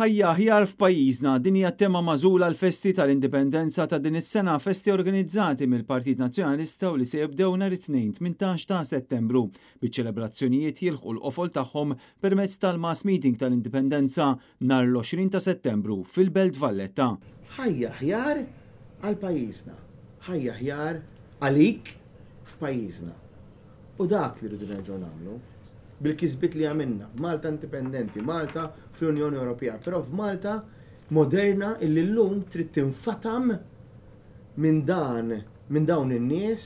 Ħajja aħjar f'pajjiżna din hija tema magħżula l-festi tal-indipendenza ta' din is-sena, festi organizzati mill-Partit Nazzjonalista u li se jibdew nhar it-tnejn 18 ta' Settembru biċ-ċelebrazzjonijiet jilħqu l-qofol tagħhom permezz tal-mass meeting tal-indipendenza nhar l-20 ta' Settembru fil-Belt Valletta. Ħajja aħjar għal pajjiżna, ħajja aħjar għalik f'pajjiżna. U dak li rridu nerġgħu nagħmlu bil-kisbit li għamilna, Malta indipendenti, Malta fl-Unjoni Ewropea, però f'Malta moderna illi llum trid tinfatam minn dawn in-nies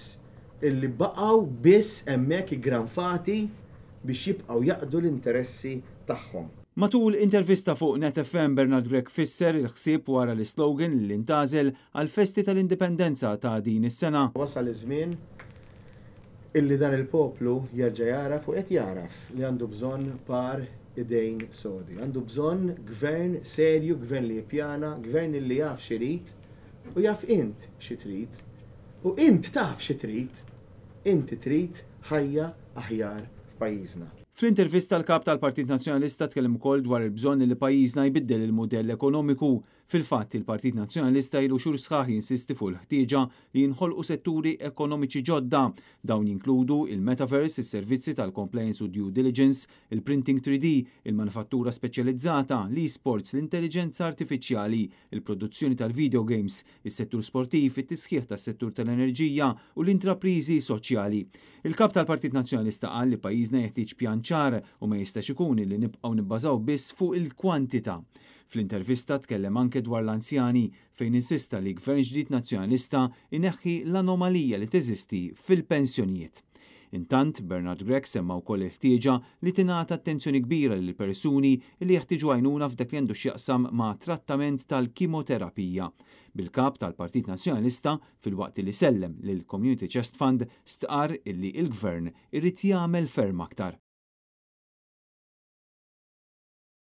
illi baqgħu biss hemmhekk iggranfati biex jibqgħu jaqdu l-interessi tagħhom. Matul intervista fuq Net FM Bernard Gregg fisser il-ħsieb wara l-slogan li ntażel għal-Festi tal-Indipendenza ta' din is-sena. Wasal iż-żmien illi dan il-poplu jerġa' jaraf u qed jaraf li għandu bżonn par idejn sodi. Għandu bżonn gvern serju, gvern li jippjana, gvern li jaf xi rid u jaf int xi trid. U int taf xi trid, inti trid ħajja aħjar f'pajjiżna. Fl-intervista l-kap tal-Partit Nazzjonalista tkellem ukoll dwar il-bżonn li pajjiżna jbiddel il-mudell ekonomiku. Fil-fatt il-Partit Nazzjonalista ilu xhur sħaħ jinsisti fuq il-ħtieġa li jinħolqu setturi ekonomiċi ġodda. Dawn jinkludu il-metaverse, is-servizzi tal-compliance u due diligence, il-printing 3D, il-manifattura speċjalizzata, l-e-sports, l-intelligenza artifiċjali, il-produzzjoni tal-video games, is-settur sportiv, it-tisħiħ tas-settur tal-enerġija u l-intrapriżi soċjali. Il-kap tal-Partit Nazzjonalista qal li pajjiżna jeħtieġ pjan ċar u ma jistax ikun li nibqgħu nibbażaw biss fuq il-kwantità. Fl-intervista tkellem anke dwar l-anzjani fejn insista li gvern ġdid nazzjonalista ineħħi l-anomalija li teżisti fil-pensjonijiet. Intant, Bernard Gregg semma wkoll il-ħtieġa li tingħata attenzjoni kbira lil persuni li jeħtieġu għajnuna f'dak li għandu x'jaqsam ma' trattament tal-kimoterapija. Bil-kap tal-Partit Nazzjonalista fil-waqt li sellem lil Community Chest Fund stqar illi il-Gvern irrid jagħmel ferm aktar.